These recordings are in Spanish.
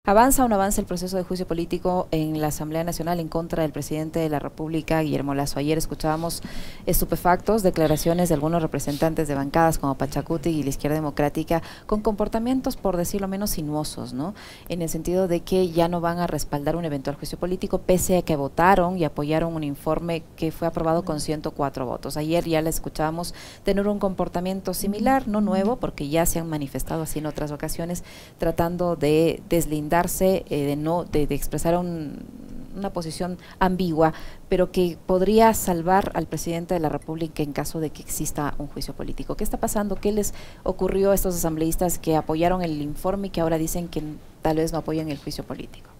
¿Avanza o no avanza el proceso de juicio político en la Asamblea Nacional en contra del presidente de la República, Guillermo Lasso? Ayer escuchábamos estupefactos declaraciones de algunos representantes de bancadas como Pachacuti y la Izquierda Democrática con comportamientos, por decirlo menos, sinuosos, ¿no? En el sentido de que ya no van a respaldar un eventual juicio político, pese a que votaron y apoyaron un informe que fue aprobado con 104 votos. Ayer ya le escuchábamos tener un comportamiento similar, no nuevo, porque ya se han manifestado así en otras ocasiones, tratando de deslindarse, de expresar una posición ambigua, pero que podría salvar al presidente de la República en caso de que exista un juicio político. ¿Qué está pasando? ¿Qué les ocurrió a estos asambleístas que apoyaron el informe y que ahora dicen que tal vez no apoyan el juicio político?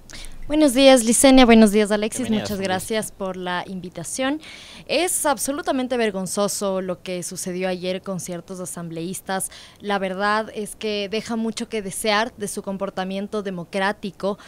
Buenos días, Licenia. Buenos días, Alexis. Bienvenidas, muchas gracias por la invitación. Es absolutamente vergonzoso lo que sucedió ayer con ciertos asambleístas. La verdad es que deja mucho que desear de su comportamiento democrático.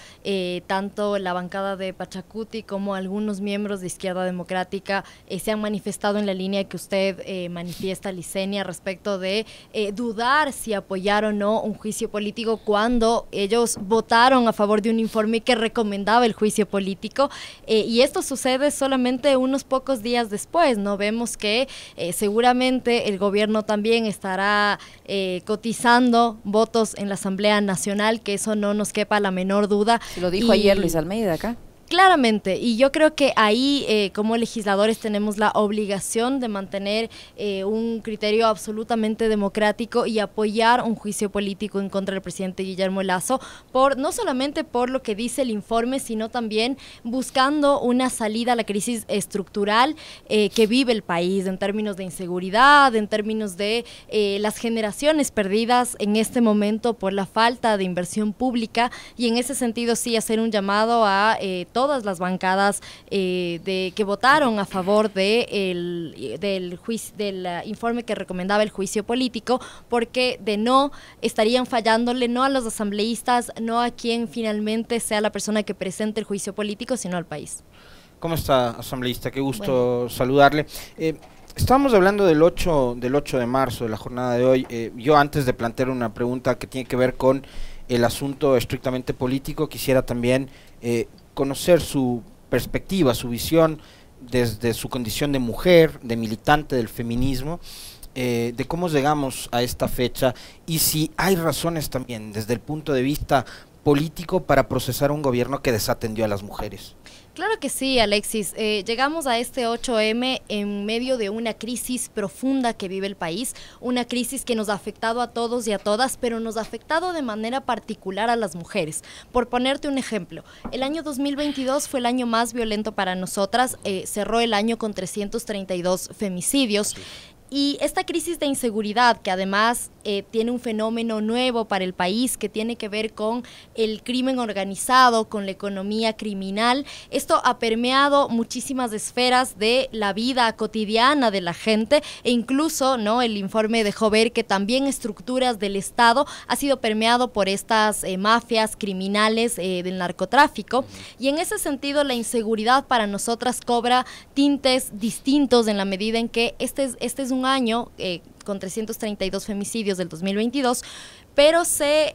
Tanto la bancada de Pachacuti como algunos miembros de Izquierda Democrática se han manifestado en la línea que usted manifiesta, Licenia, respecto de dudar si apoyar o no un juicio político cuando ellos votaron a favor de un informe que recomendaba el juicio político, y esto sucede solamente unos pocos días después, ¿no? Vemos que seguramente el gobierno también estará cotizando votos en la Asamblea Nacional, que eso no nos quepa la menor duda. Lo dijo ayer Luis Almeida acá. Claramente, y yo creo que ahí como legisladores tenemos la obligación de mantener un criterio absolutamente democrático y apoyar un juicio político en contra del presidente Guillermo Lasso, no solamente por lo que dice el informe, sino también buscando una salida a la crisis estructural que vive el país en términos de inseguridad, en términos de las generaciones perdidas en este momento por la falta de inversión pública, y en ese sentido sí hacer un llamado a todas las bancadas que votaron a favor del informe que recomendaba el juicio político, porque de no estarían fallándole no a los asambleístas, no a quien finalmente sea la persona que presente el juicio político, sino al país. ¿Cómo está, asambleísta? Qué gusto saludarle. Estábamos hablando del 8 de marzo, de la jornada de hoy. Yo, antes de plantear una pregunta que tiene que ver con el asunto estrictamente político, quisiera también conocer su perspectiva, su visión desde su condición de mujer, de militante del feminismo, de cómo llegamos a esta fecha y si hay razones también desde el punto de vista político para procesar un gobierno que desatendió a las mujeres. Claro que sí, Alexis. Llegamos a este 8M en medio de una crisis profunda que vive el país, una crisis que nos ha afectado a todos y a todas, pero nos ha afectado de manera particular a las mujeres. Por ponerte un ejemplo, el año 2022 fue el año más violento para nosotras, cerró el año con 332 femicidios. Sí. Y esta crisis de inseguridad, que además tiene un fenómeno nuevo para el país, que tiene que ver con el crimen organizado, con la economía criminal, esto ha permeado muchísimas esferas de la vida cotidiana de la gente, e incluso, ¿no?, el informe dejó ver que también estructuras del Estado ha sido permeado por estas mafias criminales del narcotráfico, y en ese sentido la inseguridad para nosotras cobra tintes distintos en la medida en que este es un año con 332 femicidios del 2022, pero se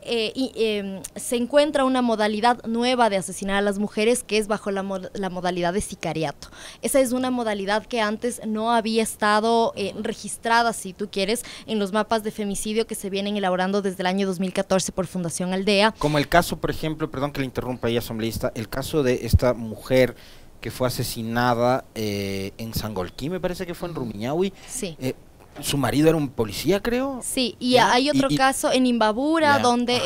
encuentra una modalidad nueva de asesinar a las mujeres, que es bajo la modalidad de sicariato. Esa es una modalidad que antes no había estado registrada, si tú quieres, en los mapas de femicidio que se vienen elaborando desde el año 2014 por Fundación Aldea. Como el caso, por ejemplo, perdón que le interrumpa ahí, asambleísta, el caso de esta mujer que fue asesinada en Sangolquí, me parece que fue en Rumiñahui. Sí. Su marido era un policía, creo. Sí, y hay otro caso en Imbabura, donde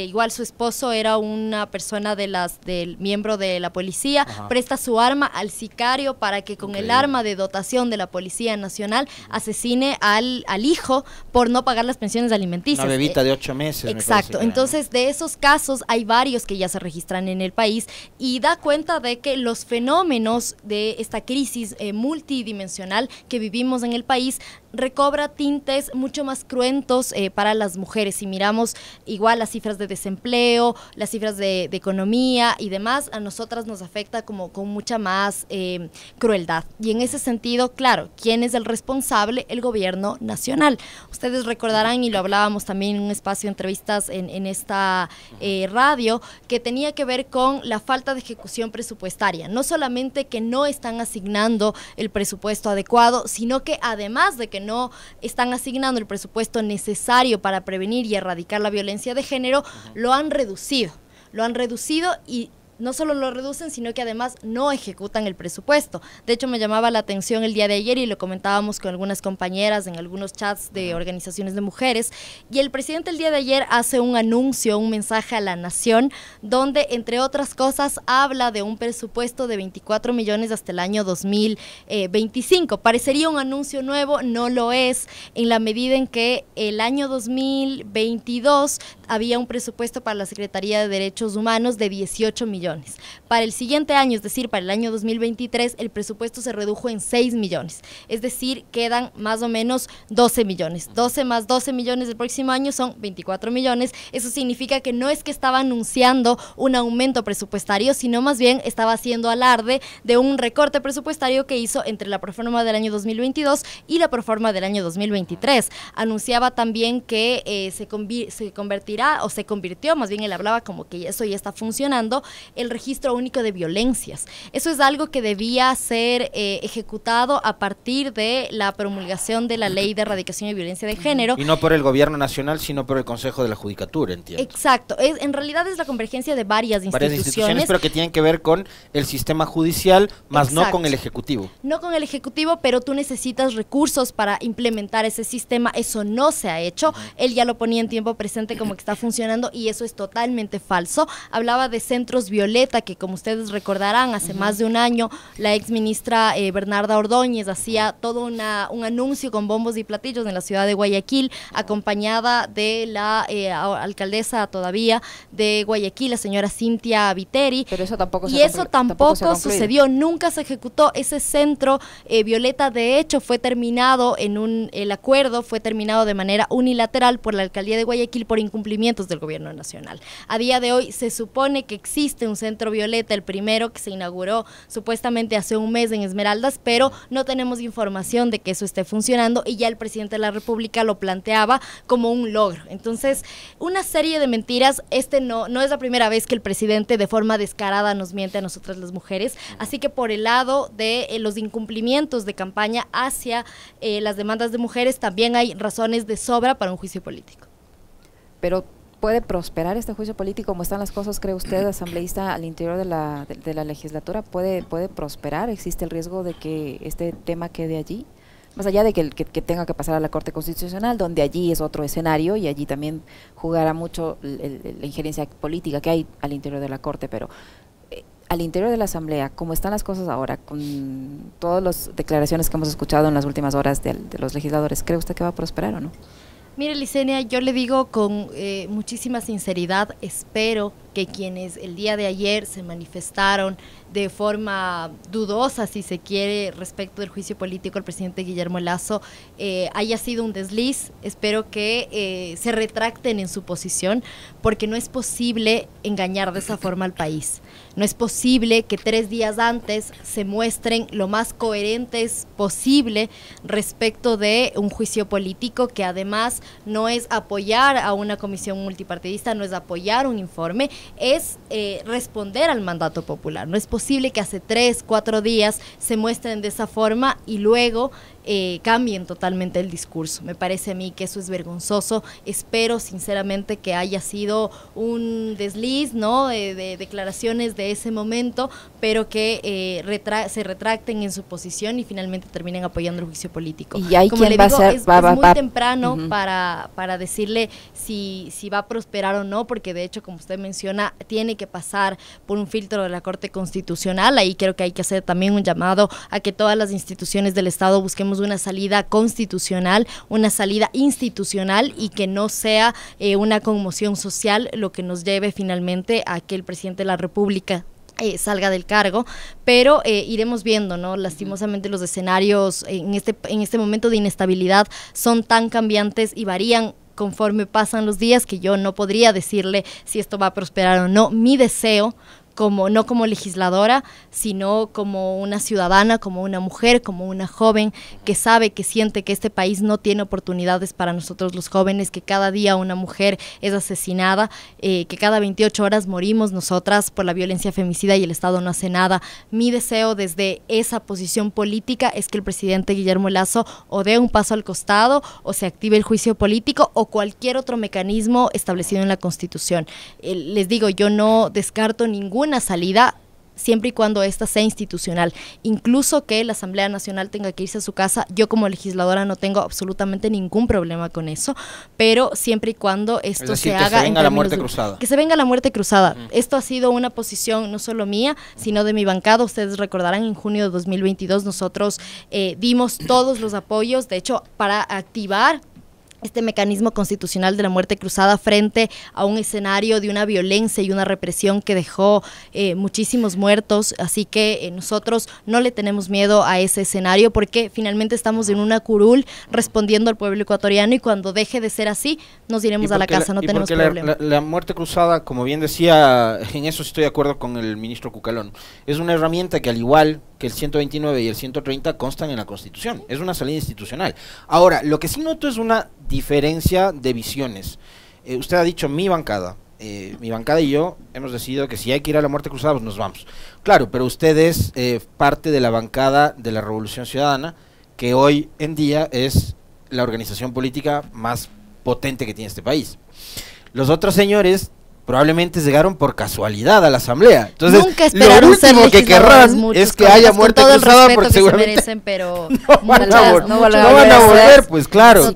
igual su esposo era una persona del miembro de la policía, presta su arma al sicario para que con el arma de dotación de la Policía Nacional asesine al hijo por no pagar las pensiones alimenticias. Una bebita de 8 meses. Exacto, entonces de esos casos hay varios que ya se registran en el país, y da cuenta de que los fenómenos de esta crisis multidimensional que vivimos en el país recobra tintes mucho más cruentos para las mujeres. Si miramos igual las cifras de desempleo, las cifras de economía y demás, a nosotras nos afecta como con mucha más crueldad. Y en ese sentido, claro, ¿quién es el responsable? El gobierno nacional. Ustedes recordarán, y lo hablábamos también en un espacio de entrevistas en esta radio, que tenía que ver con la falta de ejecución presupuestaria. No solamente que no están asignando el presupuesto adecuado, sino que además de que no están asignando el presupuesto necesario para prevenir y erradicar la violencia de género, lo han reducido y no solo lo reducen, sino que además no ejecutan el presupuesto. De hecho, me llamaba la atención el día de ayer y lo comentábamos con algunas compañeras en algunos chats de organizaciones de mujeres, y el presidente el día de ayer hace un anuncio, un mensaje a la nación, donde, entre otras cosas, habla de un presupuesto de 24 millones hasta el año 2025. Parecería un anuncio nuevo, no lo es, en la medida en que el año 2022 había un presupuesto para la Secretaría de Derechos Humanos de 18 millones. Para el siguiente año, es decir, para el año 2023, el presupuesto se redujo en 6 millones. Es decir, quedan más o menos 12 millones. 12 más 12 millones del próximo año son 24 millones. Eso significa que no es que estaba anunciando un aumento presupuestario, sino más bien estaba haciendo alarde de un recorte presupuestario que hizo entre la proforma del año 2022 y la proforma del año 2023. Anunciaba también que se convertirá, o se convirtió, más bien él hablaba como que eso ya está funcionando, el registro único de violencias. Eso es algo que debía ser ejecutado a partir de la promulgación de la Ley de Erradicación de Violencia de Género. Y no por el gobierno nacional, sino por el Consejo de la Judicatura, entiendo. Exacto. En realidad es la convergencia de varias instituciones, pero que tienen que ver con el sistema judicial, más no con el Ejecutivo. No con el Ejecutivo, pero tú necesitas recursos para implementar ese sistema. Eso no se ha hecho. Él ya lo ponía en tiempo presente como que está funcionando, y eso es totalmente falso. Hablaba de centros Violeta, que como ustedes recordarán, hace más de un año la ex ministra Bernarda Ordóñez hacía todo un anuncio con bombos y platillos en la ciudad de Guayaquil, acompañada de la alcaldesa todavía de Guayaquil, la señora Cintia Viteri. Pero eso tampoco sucedió, nunca se ejecutó ese centro Violeta. De hecho, fue terminado el acuerdo fue terminado de manera unilateral por la alcaldía de Guayaquil por incumplimientos del gobierno nacional. A día de hoy se supone que existe un centro Violeta, el primero que se inauguró supuestamente hace un mes en Esmeraldas, pero no tenemos información de que eso esté funcionando, y ya el presidente de la República lo planteaba como un logro. Entonces, una serie de mentiras. No es la primera vez que el presidente de forma descarada nos miente a nosotras las mujeres, así que por el lado de los incumplimientos de campaña hacia las demandas de mujeres, también hay razones de sobra para un juicio político. Pero ¿puede prosperar este juicio político? ¿Cómo están las cosas, cree usted, asambleísta, al interior de la legislatura? ¿Puede prosperar? ¿Existe el riesgo de que este tema quede allí? Más allá de que tenga que pasar a la Corte Constitucional, donde allí es otro escenario y allí también jugará mucho la injerencia política que hay al interior de la Corte, pero al interior de la Asamblea, ¿cómo están las cosas ahora, con todas las declaraciones que hemos escuchado en las últimas horas de los legisladores? ¿Cree usted que va a prosperar o no? Mire, Licenia, yo le digo con muchísima sinceridad, espero que quienes el día de ayer se manifestaron de forma dudosa, si se quiere, respecto del juicio político al presidente Guillermo Lasso, haya sido un desliz. Espero que se retracten en su posición, porque no es posible engañar de esa forma al país. No es posible que 3 días antes se muestren lo más coherentes posible respecto de un juicio político, que además no es apoyar a una comisión multipartidista, no es apoyar un informe, es responder al mandato popular. No es posible que hace 3, 4 días se muestren de esa forma y luego cambien totalmente el discurso. Me parece a mí que eso es vergonzoso. Espero sinceramente que haya sido un desliz, ¿no?, de declaraciones de ese momento, pero que se retracten en su posición y finalmente terminen apoyando el juicio político. Y hay como quien le va digo, a ser, es muy temprano para decirle si va a prosperar o no, porque de hecho, como usted menciona, tiene que pasar por un filtro de la Corte Constitucional. Ahí creo que hay que hacer también un llamado a que todas las instituciones del Estado busquemos una salida constitucional, una salida institucional, y que no sea una conmoción social lo que nos lleve finalmente a que el presidente de la República salga del cargo, pero iremos viendo, ¿no? Lastimosamente los escenarios en este momento de inestabilidad son tan cambiantes y varían conforme pasan los días que yo no podría decirle si esto va a prosperar o no. Mi deseo, no como legisladora, sino como una ciudadana, como una mujer, como una joven que sabe, que siente que este país no tiene oportunidades para nosotros los jóvenes, que cada día una mujer es asesinada, que cada 28 horas morimos nosotras por la violencia femicida y el Estado no hace nada. Mi deseo desde esa posición política es que el presidente Guillermo Lasso o dé un paso al costado o se active el juicio político o cualquier otro mecanismo establecido en la Constitución. Les digo, yo no descarto ninguna salida siempre y cuando ésta sea institucional, incluso que la Asamblea Nacional tenga que irse a su casa. Yo como legisladora no tengo absolutamente ningún problema con eso, pero siempre y cuando esto se haga en la muerte cruzada. Que se venga la muerte cruzada. Esto ha sido una posición no solo mía, sino de mi bancada. Ustedes recordarán, en junio de 2022 nosotros dimos todos los apoyos, de hecho, para activar este mecanismo constitucional de la muerte cruzada frente a un escenario de una violencia y una represión que dejó muchísimos muertos, así que nosotros no le tenemos miedo a ese escenario porque finalmente estamos en una curul respondiendo al pueblo ecuatoriano y cuando deje de ser así nos iremos a la casa, no tenemos problema. La muerte cruzada, como bien decía, en eso estoy de acuerdo con el ministro Cucalón, es una herramienta que al igual que el 129 y el 130 constan en la Constitución, es una salida institucional. Ahora, lo que sí noto es una diferencia de visiones. Usted ha dicho mi bancada y yo hemos decidido que si hay que ir a la muerte cruzada, pues nos vamos. Claro, pero usted es parte de la bancada de la Revolución Ciudadana, que hoy en día es la organización política más potente que tiene este país. Los otros señores probablemente llegaron por casualidad a la asamblea. Entonces, nunca esperaron lo último que querrán es que haya muerte cruzada porque seguramente merecen, pero no van a volver, pues claro,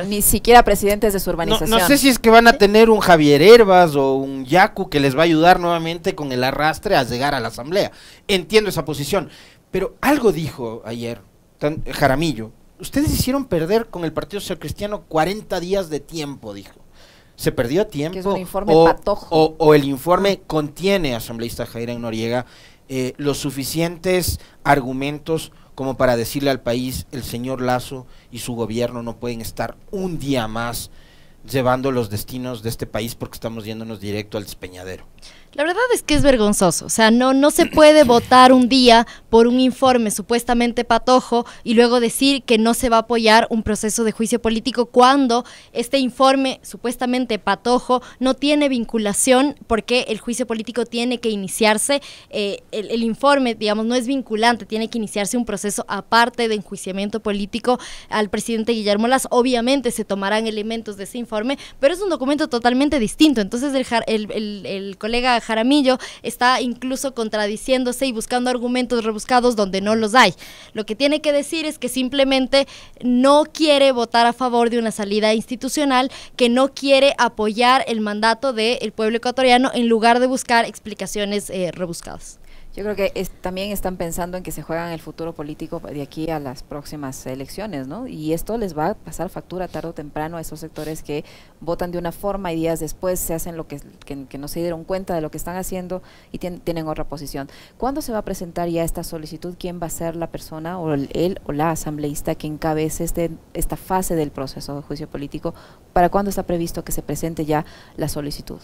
ni siquiera presidentes de su urbanización. No sé si es que van a tener un Javier Herbas o un Yacu que les va a ayudar nuevamente con el arrastre a llegar a la asamblea. Entiendo esa posición, pero algo dijo ayer Jaramillo. Ustedes hicieron perder con el Partido Social Cristiano 40 días de tiempo, dijo. ¿Se perdió tiempo? Que es un informe patojo. O el informe contiene, asambleísta Jairén Noriega, los suficientes argumentos como para decirle al país, el señor Lasso y su gobierno no pueden estar un día más llevando los destinos de este país porque estamos yéndonos directo al despeñadero? La verdad es que es vergonzoso, o sea, no se puede votar un día por un informe supuestamente patojo y luego decir que no se va a apoyar un proceso de juicio político cuando este informe supuestamente patojo no tiene vinculación porque el juicio político tiene que iniciarse, el informe, digamos, no es vinculante, tiene que iniciarse un proceso aparte de enjuiciamiento político al presidente Guillermo Lasso. Obviamente se tomarán elementos de ese informe, pero es un documento totalmente distinto, entonces el colega Jaramillo está incluso contradiciéndose y buscando argumentos rebuscados donde no los hay. Lo que tiene que decir es que simplemente no quiere votar a favor de una salida institucional, que no quiere apoyar el mandato del pueblo ecuatoriano en lugar de buscar explicaciones rebuscadas. Yo creo que también están pensando en que se juegan el futuro político de aquí a las próximas elecciones, ¿no? Y esto les va a pasar factura tarde o temprano a esos sectores que votan de una forma y días después se hacen lo que no se dieron cuenta de lo que están haciendo y tienen otra posición. ¿Cuándo se va a presentar ya esta solicitud? ¿Quién va a ser la persona o él o la asambleísta que encabece esta fase del proceso de juicio político? ¿Para cuándo está previsto que se presente ya la solicitud?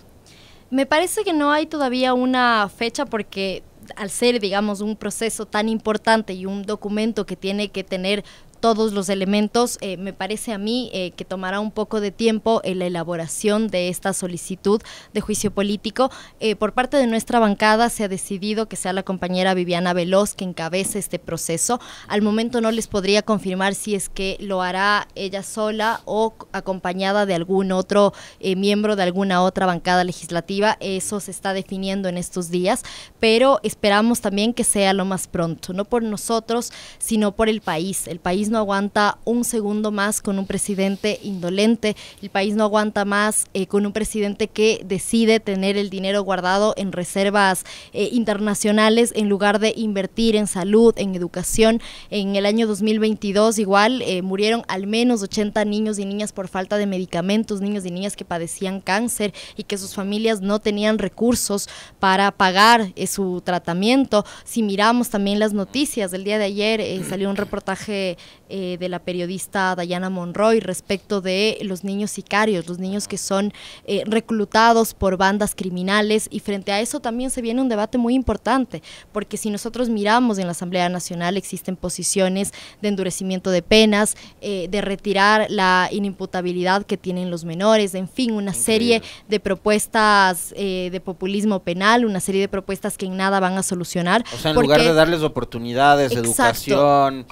Me parece que no hay todavía una fecha porque al ser, digamos, un proceso tan importante y un documento que tiene que tener todos los elementos, me parece a mí que tomará un poco de tiempo en la elaboración de esta solicitud de juicio político. Por parte de nuestra bancada se ha decidido que sea la compañera Viviana Veloz que encabece este proceso. Al momento no les podría confirmar si es que lo hará ella sola o acompañada de algún otro miembro de alguna otra bancada legislativa. Eso se está definiendo en estos días, pero esperamos también que sea lo más pronto, no por nosotros, sino por el país. El país no aguanta un segundo más con un presidente indolente, el país no aguanta más con un presidente que decide tener el dinero guardado en reservas internacionales en lugar de invertir en salud, en educación. En el año 2022 igual murieron al menos 80 niños y niñas por falta de medicamentos, niños y niñas que padecían cáncer y que sus familias no tenían recursos para pagar su tratamiento. Si miramos también las noticias, el día de ayer salió un reportaje de la periodista Dayana Monroy respecto de los niños sicarios, los niños que son reclutados por bandas criminales, y frente a eso también se viene un debate muy importante, porque si nosotros miramos en la Asamblea Nacional existen posiciones de endurecimiento de penas, de retirar la inimputabilidad que tienen los menores, en fin, una serie de propuestas de populismo penal, una serie de propuestas que en nada van a solucionar. O sea, en lugar de darles oportunidades, exacto, educación,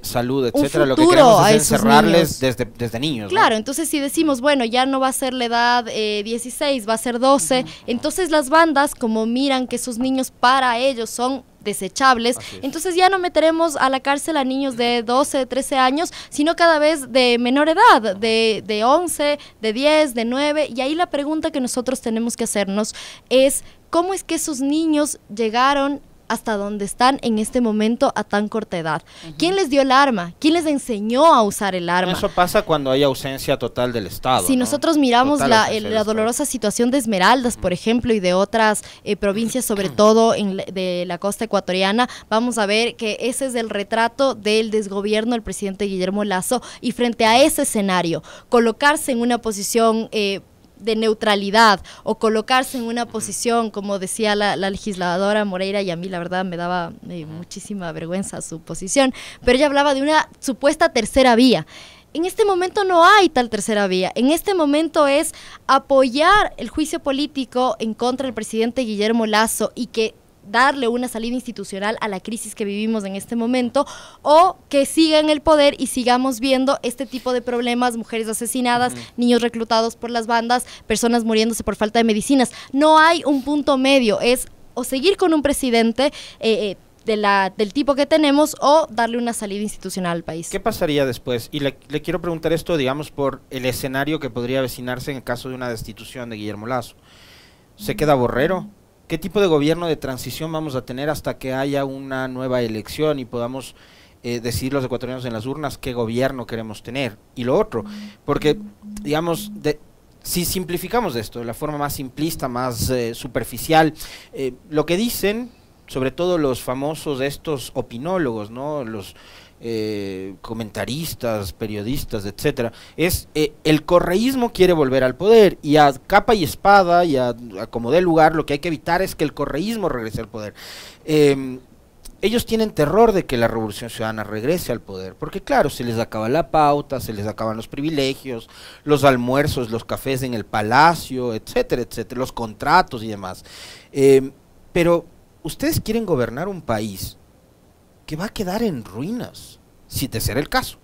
salud, etcétera, lo que queremos es encerrarles desde niños, ¿no? Claro, entonces si decimos, bueno, ya no va a ser la edad 16, va a ser 12, entonces las bandas, como miran que esos niños para ellos son desechables, entonces ya no meteremos a la cárcel a niños de 12, 13 años, sino cada vez de menor edad, de 11, de 10, de 9, y ahí la pregunta que nosotros tenemos que hacernos es, ¿cómo es que esos niños llegaron hasta donde están en este momento a tan corta edad? ¿Quién les dio el arma? ¿Quién les enseñó a usar el arma? Eso pasa cuando hay ausencia total del Estado. Si nosotros miramos la dolorosa situación de Esmeraldas, por ejemplo, y de otras provincias, sobre todo de la costa ecuatoriana, vamos a ver que ese es el retrato del desgobierno del presidente Guillermo Lasso, y frente a ese escenario, colocarse en una posición de neutralidad o colocarse en una posición, como decía la legisladora Moreira, y a mí la verdad me daba muchísima vergüenza su posición, pero ella hablaba de una supuesta tercera vía. En este momento no hay tal tercera vía, en este momento es apoyar el juicio político en contra del presidente Guillermo Lasso y que darle una salida institucional a la crisis que vivimos en este momento, o que siga en el poder y sigamos viendo este tipo de problemas, mujeres asesinadas, niños reclutados por las bandas, personas muriéndose por falta de medicinas. No hay un punto medio, es o seguir con un presidente del tipo que tenemos o darle una salida institucional al país. ¿Qué pasaría después? Y le quiero preguntar esto, digamos, por el escenario que podría avecinarse en el caso de una destitución de Guillermo Lasso. ¿Se queda Borrero? ¿Qué tipo de gobierno de transición vamos a tener hasta que haya una nueva elección y podamos decidir los ecuatorianos en las urnas qué gobierno queremos tener? Y lo otro, porque, digamos, si simplificamos esto de la forma más simplista, más superficial, lo que dicen, sobre todo los famosos estos opinólogos, ¿no? Los comentaristas, periodistas, etcétera, es el correísmo quiere volver al poder y a capa y espada y a como dé lugar lo que hay que evitar es que el correísmo regrese al poder. Ellos tienen terror de que la Revolución Ciudadana regrese al poder, porque claro, se les acaba la pauta, se les acaban los privilegios, los almuerzos, los cafés en el palacio, etcétera, etcétera, los contratos y demás. Pero ustedes quieren gobernar un país que va a quedar en ruinas, si de ser el caso.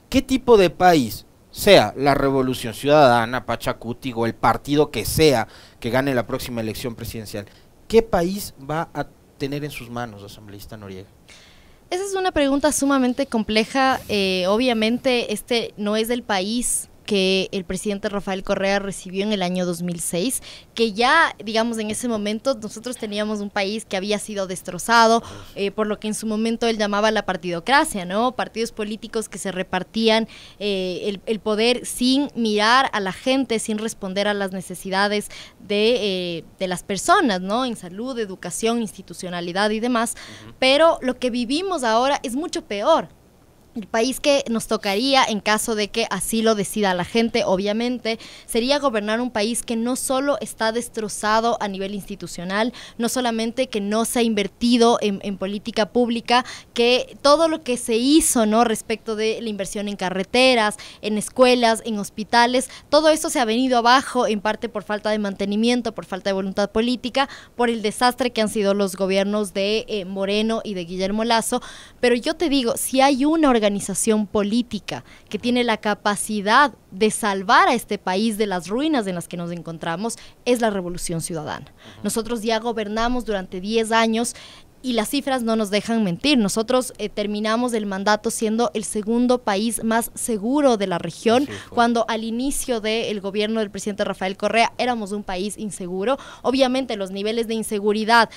¿Qué tipo de país, sea la Revolución Ciudadana, Pachacuti o el partido que sea que gane la próxima elección presidencial, qué país va a tener en sus manos, asambleísta Noriega? Esa es una pregunta sumamente compleja. Obviamente este no es el país que el presidente Rafael Correa recibió en el año 2006, que ya, digamos, en ese momento nosotros teníamos un país que había sido destrozado, por lo que en su momento él llamaba la partidocracia, ¿no? Partidos políticos que se repartían el poder sin mirar a la gente, sin responder a las necesidades de las personas, ¿no? En salud, educación, institucionalidad y demás, pero lo que vivimos ahora es mucho peor. El país que nos tocaría, en caso de que así lo decida la gente, obviamente, sería gobernar un país que no solo está destrozado a nivel institucional, no solamente que no se ha invertido en política pública, que todo lo que se hizo, ¿no?, respecto de la inversión en carreteras, en escuelas, en hospitales, todo eso se ha venido abajo, en parte por falta de mantenimiento, por falta de voluntad política, por el desastre que han sido los gobiernos de Moreno y de Guillermo Lasso. Pero yo te digo, si hay una organización política que tiene la capacidad de salvar a este país de las ruinas en las que nos encontramos, es la Revolución Ciudadana. Nosotros ya gobernamos durante 10 años Y las cifras no nos dejan mentir. Nosotros terminamos el mandato siendo el segundo país más seguro de la región, cuando al inicio del gobierno del presidente Rafael Correa éramos un país inseguro. Obviamente los niveles de inseguridad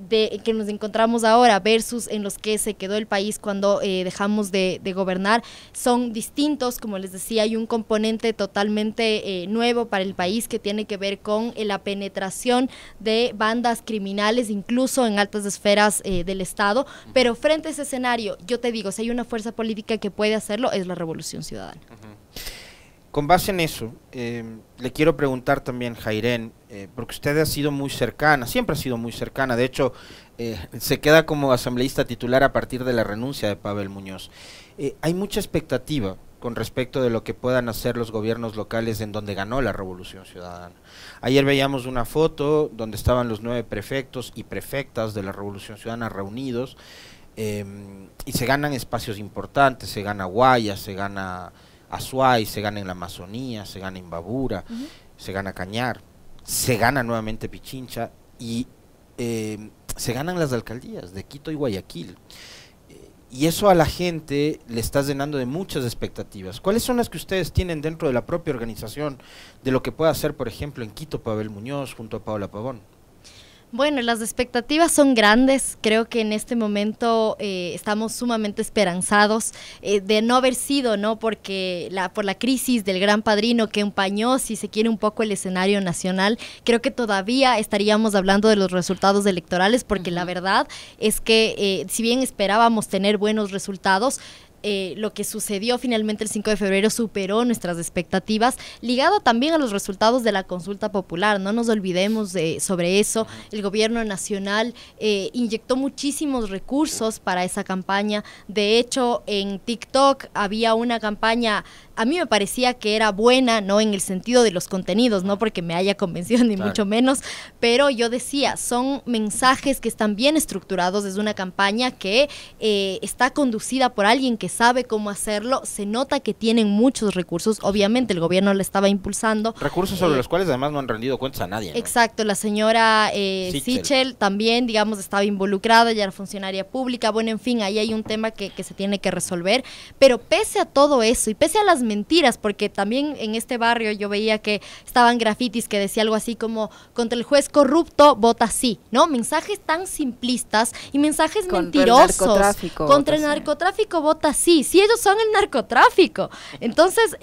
que nos encontramos ahora versus en los que se quedó el país cuando dejamos de gobernar son distintos. Como les decía, hay un componente totalmente nuevo para el país que tiene que ver con la penetración de bandas criminales, incluso en altas esferas del Estado, pero frente a ese escenario, yo te digo, si hay una fuerza política que puede hacerlo, es la Revolución Ciudadana. Con base en eso, le quiero preguntar también, Jairen, porque usted ha sido muy cercana, siempre ha sido muy cercana, de hecho, se queda como asambleísta titular a partir de la renuncia de Pavel Muñoz. Hay mucha expectativa con respecto de lo que puedan hacer los gobiernos locales en donde ganó la Revolución Ciudadana. Ayer veíamos una foto donde estaban los 9 prefectos y prefectas de la Revolución Ciudadana reunidos, y se ganan espacios importantes, se gana Guayas, se gana Azuay, se gana en la Amazonía, se gana en Babura, se gana Cañar, se gana nuevamente Pichincha y se ganan las alcaldías de Quito y Guayaquil. Y eso a la gente le está llenando de muchas expectativas. ¿Cuáles son las que ustedes tienen dentro de la propia organización de lo que puede hacer, por ejemplo, en Quito Pavel Muñoz junto a Paola Pavón? Bueno, las expectativas son grandes. Creo que en este momento estamos sumamente esperanzados de no haber sido, ¿no? Porque por la crisis del Gran Padrino que empañó, si se quiere, un poco el escenario nacional, creo que todavía estaríamos hablando de los resultados electorales, porque la verdad es que si bien esperábamos tener buenos resultados, lo que sucedió finalmente el 5 de febrero superó nuestras expectativas, ligado también a los resultados de la consulta popular. No nos olvidemos sobre eso. El gobierno nacional inyectó muchísimos recursos para esa campaña. De hecho, en TikTok había una campaña, a mí me parecía que era buena, no en el sentido de los contenidos, no porque me haya convencido ni mucho menos, pero yo decía, son mensajes que están bien estructurados. Es una campaña que está conducida por alguien que sabe cómo hacerlo. Se nota que tienen muchos recursos. Obviamente el gobierno le estaba impulsando. Recursos sobre los cuales además no han rendido cuentas a nadie, ¿no? Exacto, la señora Sichel también, digamos, estaba involucrada, ya era funcionaria pública. Bueno, en fin, ahí hay un tema que se tiene que resolver. Pero pese a todo eso y pese a las mentiras, porque también en este barrio yo veía que estaban grafitis que decía algo así como: contra el juez corrupto, vota sí, ¿no? Mensajes tan simplistas y mensajes mentirosos. Contra el narcotráfico, vota sí. Sí, ellos son el narcotráfico. Entonces,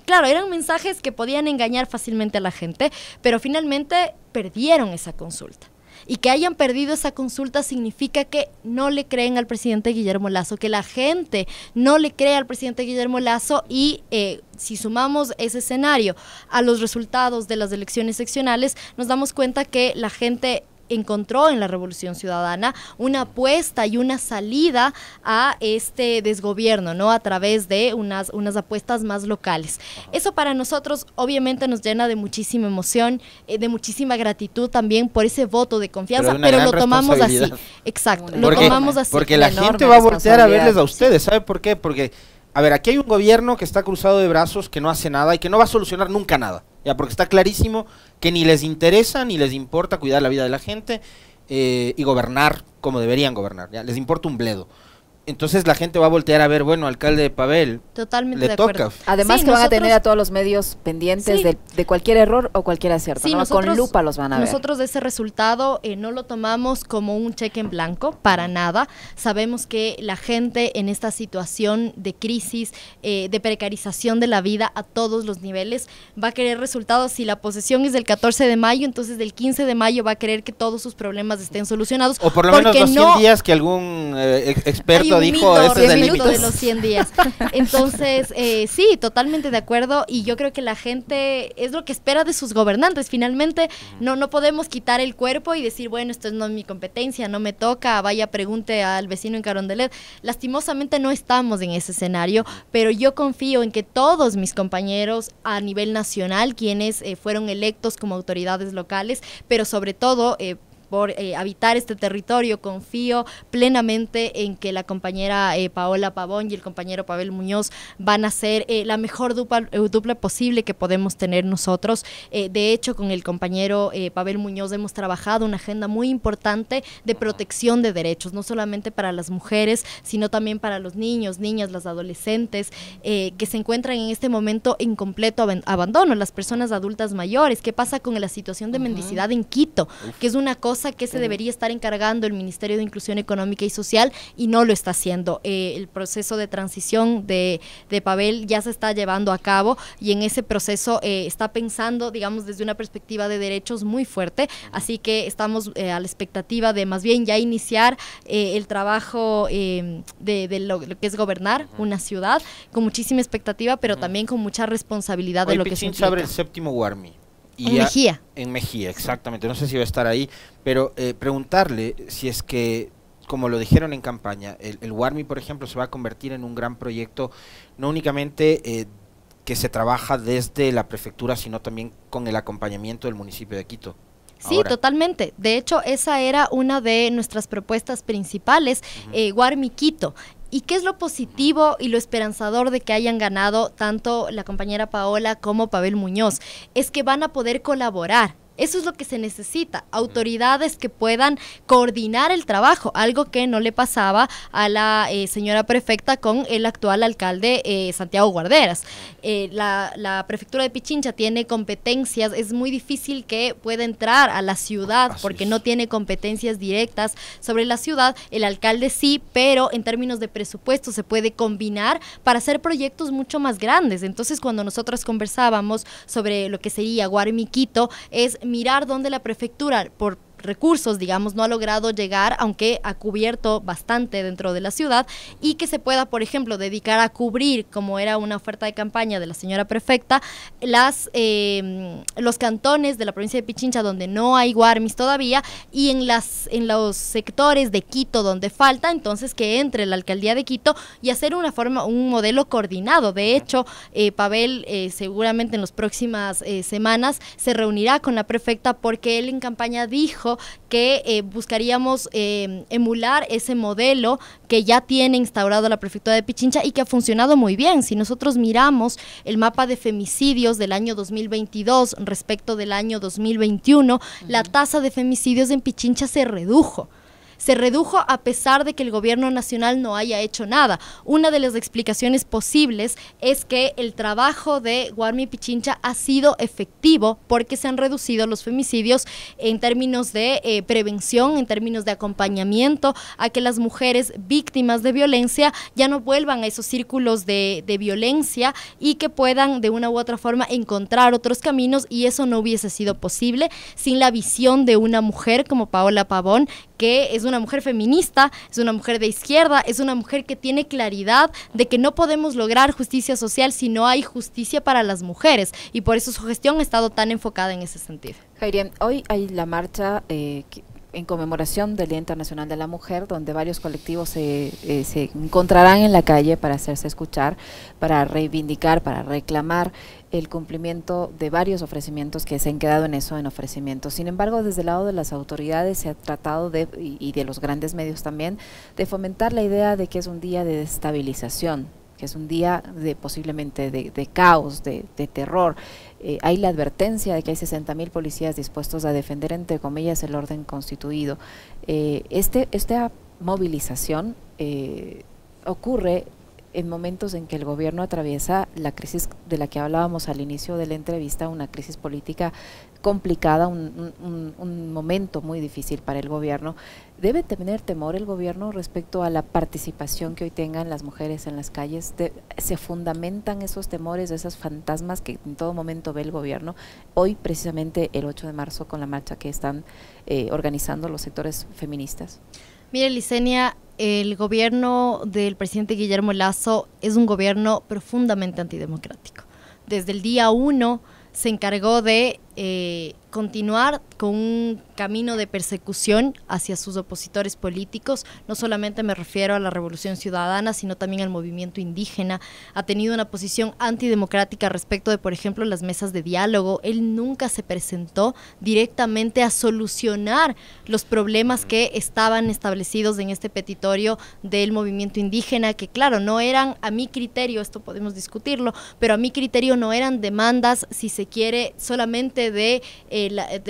claro, eran mensajes que podían engañar fácilmente a la gente, pero finalmente perdieron esa consulta. Y que hayan perdido esa consulta significa que no le creen al presidente Guillermo Lasso, que la gente no le cree al presidente Guillermo Lasso. Y si sumamos ese escenario a los resultados de las elecciones seccionales, nos damos cuenta que la gente encontró en la Revolución Ciudadana una apuesta y una salida a este desgobierno, ¿no? A través de unas apuestas más locales. Eso para nosotros obviamente nos llena de muchísima emoción, de muchísima gratitud también por ese voto de confianza, pero lo tomamos así. Exacto, lo tomamos así. Porque la gente va a voltear a verles a ustedes, ¿sabe por qué? Porque, a ver, aquí hay un gobierno que está cruzado de brazos, que no hace nada y que no va a solucionar nunca nada. Ya, porque está clarísimo que ni les interesa ni les importa cuidar la vida de la gente y gobernar como deberían gobernar, ya les importa un bledo. Entonces la gente va a voltear a ver, bueno, alcalde de Pavel, totalmente le de toca. acuerdo. Además que van a tener a todos los medios pendientes de cualquier error o cualquier acierto, ¿no? Con lupa los van a ver. Nosotros de ese resultado no lo tomamos como un cheque en blanco, para nada. Sabemos que la gente en esta situación de crisis, de precarización de la vida a todos los niveles, va a querer resultados. Si la posesión es del 14 de mayo, entonces del 15 de mayo va a querer que todos sus problemas estén solucionados. O por lo menos los 100 días que algún experto dijo, ese es el límite de los 100 días. Entonces, sí, totalmente de acuerdo, y yo creo que la gente es lo que espera de sus gobernantes. Finalmente, no podemos quitar el cuerpo y decir, bueno, esto no es mi competencia, no me toca, vaya, pregunte al vecino en Carondelet. Lastimosamente no estamos en ese escenario, pero yo confío en que todos mis compañeros a nivel nacional, quienes fueron electos como autoridades locales, pero sobre todo por habitar este territorio. Confío plenamente en que la compañera Paola Pavón y el compañero Pavel Muñoz van a ser la mejor dupla posible que podemos tener nosotros. De hecho, con el compañero Pavel Muñoz hemos trabajado una agenda muy importante de protección de derechos, no solamente para las mujeres, sino también para los niños, niñas, las adolescentes, que se encuentran en este momento en completo abandono, las personas adultas mayores. ¿Qué pasa con la situación de mendicidad en Quito? Que es una cosa que se debería estar encargando el Ministerio de Inclusión Económica y Social y no lo está haciendo. El proceso de transición de Pavel ya se está llevando a cabo y en ese proceso está pensando, digamos, desde una perspectiva de derechos muy fuerte, así que estamos a la expectativa de más bien ya iniciar el trabajo de lo que es gobernar una ciudad con muchísima expectativa, pero también con mucha responsabilidad. Hoy de lo que Pichincha se implica. abre el séptimo Guarmi. En Mejía. En Mejía, exactamente. No sé si va a estar ahí, pero preguntarle si es que, como lo dijeron en campaña, el Guarmi, por ejemplo, se va a convertir en un gran proyecto, no únicamente que se trabaja desde la prefectura, sino también con el acompañamiento del municipio de Quito. Sí, Ahora. totalmente. De hecho, esa era una de nuestras propuestas principales, Guarmi Quito. ¿Y qué es lo positivo y lo esperanzador de que hayan ganado tanto la compañera Paola como Pavel Muñoz? Es que van a poder colaborar. Eso es lo que se necesita, autoridades que puedan coordinar el trabajo, algo que no le pasaba a la señora prefecta con el actual alcalde Santiago Guarderas. La prefectura de Pichincha tiene competencias, es muy difícil que pueda entrar a la ciudad porque no tiene competencias directas sobre la ciudad, el alcalde sí, pero en términos de presupuesto se puede combinar para hacer proyectos mucho más grandes. Entonces, cuando nosotros conversábamos sobre lo que sería Guarmi Quito, es mirar dónde la prefectura, por recursos, digamos, no ha logrado llegar, aunque ha cubierto bastante dentro de la ciudad, y que se pueda, por ejemplo, dedicar a cubrir, como era una oferta de campaña de la señora prefecta, los cantones de la provincia de Pichincha donde no hay guarmis todavía, y en los sectores de Quito donde falta, entonces que entre la alcaldía de Quito y hacer un modelo coordinado. De hecho, Pavel seguramente en las próximas semanas se reunirá con la prefecta, porque él en campaña dijo que buscaríamos emular ese modelo que ya tiene instaurado la prefectura de Pichincha y que ha funcionado muy bien. Si nosotros miramos el mapa de femicidios del año 2022 respecto del año 2021, la tasa de femicidios en Pichincha se redujo. Se redujo a pesar de que el gobierno nacional no haya hecho nada. Una de las explicaciones posibles es que el trabajo de Guarmi Pichincha ha sido efectivo porque se han reducido los femicidios en términos de prevención, en términos de acompañamiento a que las mujeres víctimas de violencia ya no vuelvan a esos círculos de violencia y que puedan de una u otra forma encontrar otros caminos, y eso no hubiese sido posible sin la visión de una mujer como Paola Pavón, que es una mujer feminista, es una mujer de izquierda, es una mujer que tiene claridad de que no podemos lograr justicia social si no hay justicia para las mujeres, y por eso su gestión ha estado tan enfocada en ese sentido. Jairien, hoy hay la marcha en conmemoración del Día Internacional de la Mujer, donde varios colectivos se encontrarán en la calle para hacerse escuchar, para reivindicar, para reclamar el cumplimiento de varios ofrecimientos que se han quedado en eso, en ofrecimientos. Sin embargo, desde el lado de las autoridades se ha tratado y de los grandes medios también, de fomentar la idea de que es un día de desestabilización, que es un día de posiblemente de caos, de terror. Hay la advertencia de que hay 60.000 policías dispuestos a defender, entre comillas, el orden constituido. Esta movilización ocurre en momentos en que el gobierno atraviesa la crisis de la que hablábamos al inicio de la entrevista, una crisis política complicada, un momento muy difícil para el gobierno. ¿Debe tener temor el gobierno respecto a la participación que hoy tengan las mujeres en las calles? ¿Se fundamentan esos temores, esos fantasmas que en todo momento ve el gobierno? Hoy, precisamente el 8 de marzo, con la marcha que están organizando los sectores feministas. Mire, Licenia, el gobierno del presidente Guillermo Lasso es un gobierno profundamente antidemocrático. Desde el día 1 se encargó de continuar con un camino de persecución hacia sus opositores políticos. No solamente me refiero a la Revolución Ciudadana, sino también al movimiento indígena. Ha tenido una posición antidemocrática respecto de, por ejemplo, las mesas de diálogo. Él nunca se presentó directamente a solucionar los problemas que estaban establecidos en este petitorio del movimiento indígena, que claro, no eran, a mi criterio, esto podemos discutirlo, pero a mi criterio no eran demandas, si se quiere, solamente de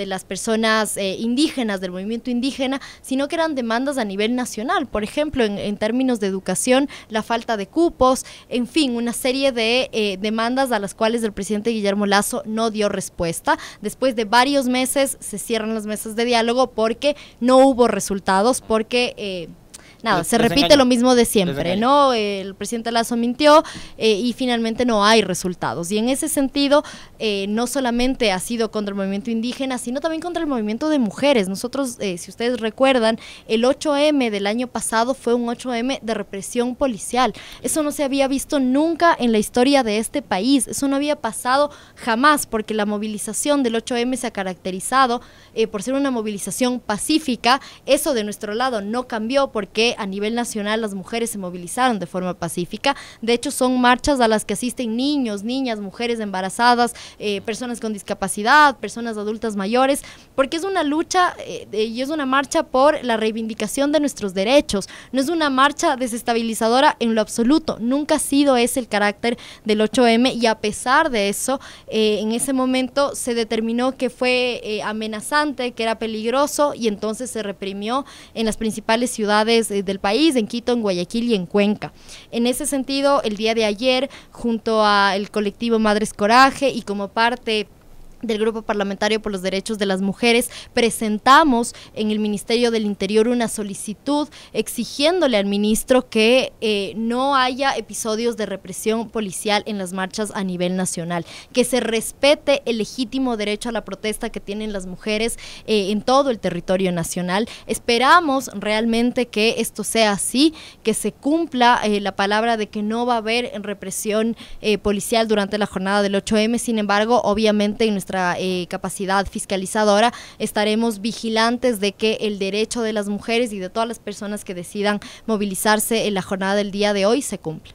las personas indígenas, del movimiento indígena, sino que eran demandas a nivel nacional. Por ejemplo, en términos de educación, la falta de cupos, en fin, una serie de demandas a las cuales el presidente Guillermo Lasso no dio respuesta. Después de varios meses se cierran las mesas de diálogo porque no hubo resultados, porque nada, se repite lo mismo de siempre, ¿no? El presidente Lasso mintió y finalmente no hay resultados. Y en ese sentido, no solamente ha sido contra el movimiento indígena, sino también contra el movimiento de mujeres. Nosotros, si ustedes recuerdan, el 8M del año pasado fue un 8M de represión policial. Eso no se había visto nunca en la historia de este país. Eso no había pasado jamás, porque la movilización del 8M se ha caracterizado por ser una movilización pacífica. Eso de nuestro lado no cambió, porque a nivel nacional las mujeres se movilizaron de forma pacífica. De hecho, son marchas a las que asisten niños, niñas, mujeres embarazadas, personas con discapacidad, personas adultas mayores, porque es una lucha y es una marcha por la reivindicación de nuestros derechos. No es una marcha desestabilizadora en lo absoluto. Nunca ha sido ese el carácter del 8M, y a pesar de eso, en ese momento se determinó que fue amenazante, que era peligroso, y entonces se reprimió en las principales ciudades del país, en Quito, en Guayaquil y en Cuenca. En ese sentido, el día de ayer, junto al colectivo Madres Coraje y como parte del Grupo Parlamentario por los Derechos de las Mujeres, presentamos en el Ministerio del Interior una solicitud exigiéndole al ministro que no haya episodios de represión policial en las marchas a nivel nacional, que se respete el legítimo derecho a la protesta que tienen las mujeres en todo el territorio nacional. Esperamos realmente que esto sea así, que se cumpla la palabra de que no va a haber represión policial durante la jornada del 8M. Sin embargo, obviamente en nuestra capacidad fiscalizadora estaremos vigilantes de que el derecho de las mujeres y de todas las personas que decidan movilizarse en la jornada del día de hoy se cumpla.